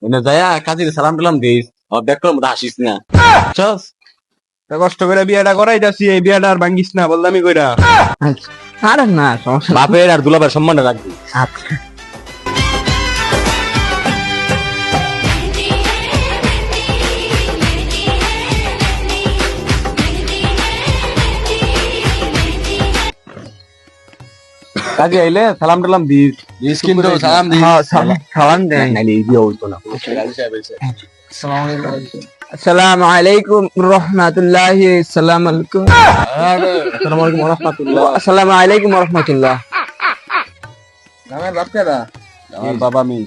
এনে যায়া কাজীর সালাম টালাম দিস আর ব্যাকর মধ্যে হাসিস না চস কষ্ট করে বিয়েটা করাইতাছি, এই বিয়েটা আর ভাঙ্গিস না বললামই কইরা। আরে না সমস্যা নাই। বাপের আর দুলাবের সম্মান রাখবি। আচ্ছা কাজী আইলে সালাম টালাম দিস দিস কিন্তু সালাম দিস। হ্যাঁ, সালাম দেন। নাইলে এই বিয়ে হইতো না। আসসালামু আলাইকুম রহমাতুল্লাহি আসসালামু আলাইকুম। আসসালামু আলাইকুম ওয়া রাহমাতুল্লাহ। আসসালামু আলাইকুম রহমাতুল্লাহ। আমার বাপকারা আমার বাবা আমি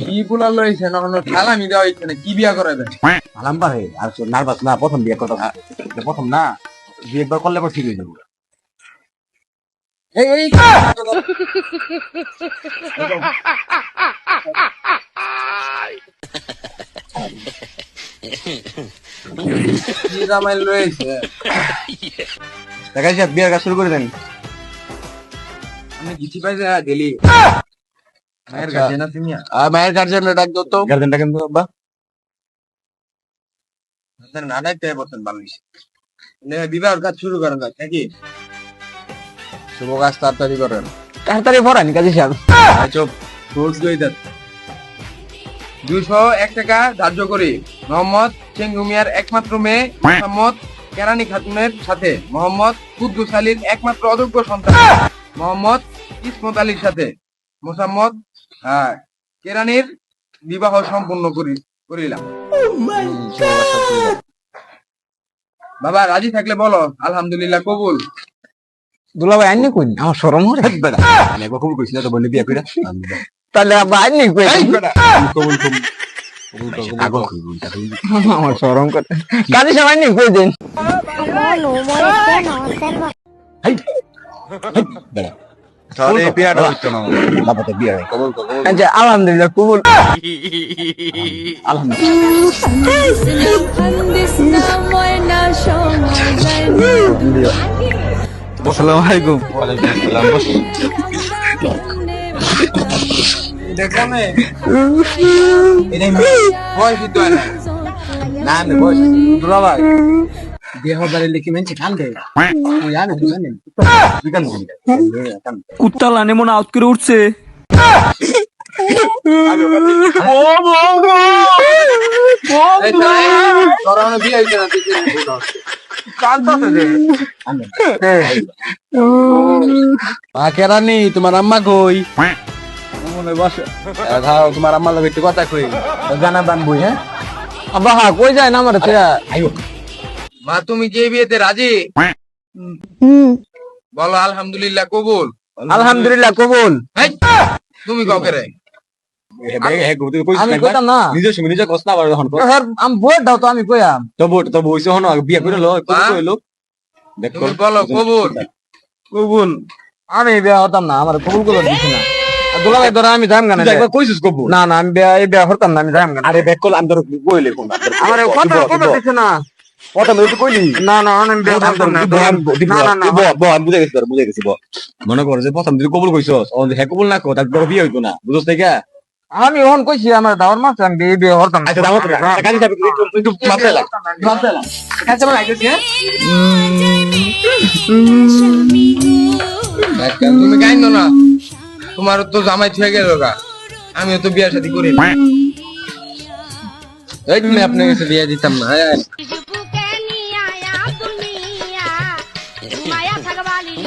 কি বুলা লইছে না কোনো ঠালামি দেওয়া হইছে না, কি বিয়া করাবে? সালাম পারে আর নার্ভাস না প্রথম বিয়ে কথা প্রথম না বিয়ে একবার করলে পর ঠিক হয়ে যাবে। এই কি রামাই লইছে? দেখা যাক বিয়ের কাজ শুরু করে দেন। আমি গিছি পাইছে গেলি মায়ের আচ্ছা। কাছে না তুমি মায়ের গার্জেনরা ডাক দাও তো। গার্জেনটা কিন্তু বাবা আপনার নানাই তাই বলতেন ভালো হইছে। বিবাহের কাজ শুরু করেন নাকি? শুভ কাজ তাড়াতাড়ি করেন। তাড়াতাড়ি পড়ান কাজী সাহেব। চুপ রোজ লই দেন 201 টাকা ধার্য করি মোহাম্মদ চেঙ্গু মিয়ার একমাত্র মেয়ে মোহাম্মদ কেরানি খাতুনের সাথে মোহাম্মদ কুদ্দুস আলীর একমাত্র অযোগ্য সন্তান মোহাম্মদ ইসমত আলীর সাথে মোহাম্মদ কেরানির বিবাহ সম্পূর্ণ করিলাম। বাবা রাজি থাকলে বলো আলহামদুলিল্লাহ কবুল। দুলাভাই আইনি কইন, আমার শরম হরে। আমি একবার কবুল কইছি না তো বলে বিয়ে কইরা তাহলে আব্বা আইনি কই, কবুল কবুল আগল কইবি আমার শরম করে। কাজী সাহেব আইনি কই দেন। বেড়া তাহলে বিয়েটা হইতো না বাবা তো বিয়ে কবুল কবুল আচ্ছা আলহামদুলিল্লাহ কবুল। আসসালামু আলাইকুম। ওয়ালাইকুম আসসালাম বস দেখো না বয়স তো না না না বস দুলাভাই বিয়ে হবার লিখি মেনছে কান্দে তুই জানো তুই জানেন বিকান কুত্তা লানে মনে আউট করে উঠছে। করোনা বিয়ে হইছে না তুই মা কেরানি তোমার আম্মা কই? মনে বসে তোমার আম্মা লোক একটু কথা কই জানা বানবই হ্যাঁ আব্বা হা কই যায় না আমার আইও মা তুমি কি এই বিয়েতে রাজি? বলো আলহামদুলিল্লাহ কবুল। আলহামদুলিল্লাহ কবুল। হেই, তুমি কাউকে রে আমি কইতাম না নিজের সঙ্গে নিজে কষ্ট আবার হন স্যার আমি বইয়ের দাও তো আমি কইয়াম। তো বইছে হন বিয়ে করে লো কইলো দেখ তুমি বলো কবুল। কবুল। আমি বিয়া হতাম না, আমার কবুল করে দিছি না। আর দুলাভাই ধরে আমি যাইম গানা। একবার কইছিস কবুল না না আমি বিয়া এই বিয়া হতাম না, আমি যাইম গানা। আরে ব্যাক কল আমি ধর কইলে কোন আমার কথা কথা দিছে না। কথা মেরে কইলি না না আমি বিয়া হতাম না। না না আমি বুঝে গেছি মনে কর যে প্রথম দিন কবুল কইছস ও হ্যাঁ কবুল না কো তারপর বিয়ে হইতো না বুঝছস থেকে আমি ওহন কইছি আমার দাওয়ার মাছ আমি বিয়ে বিয়ে হতাম না। আচ্ছা দাও কাজী সাহেব একটু মাপতে লাগ কাছে বলা আইতেছি তুমি গাইন না তোমার তো জামাই থুয়ে গেল গা, আমিও তো বিয়ার সাথে করি এই তুমি আপনার কাছে বিয়ে দিতাম না। মায়া থাকবালি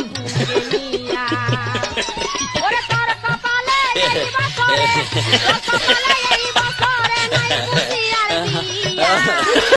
ওরে তোর কপালে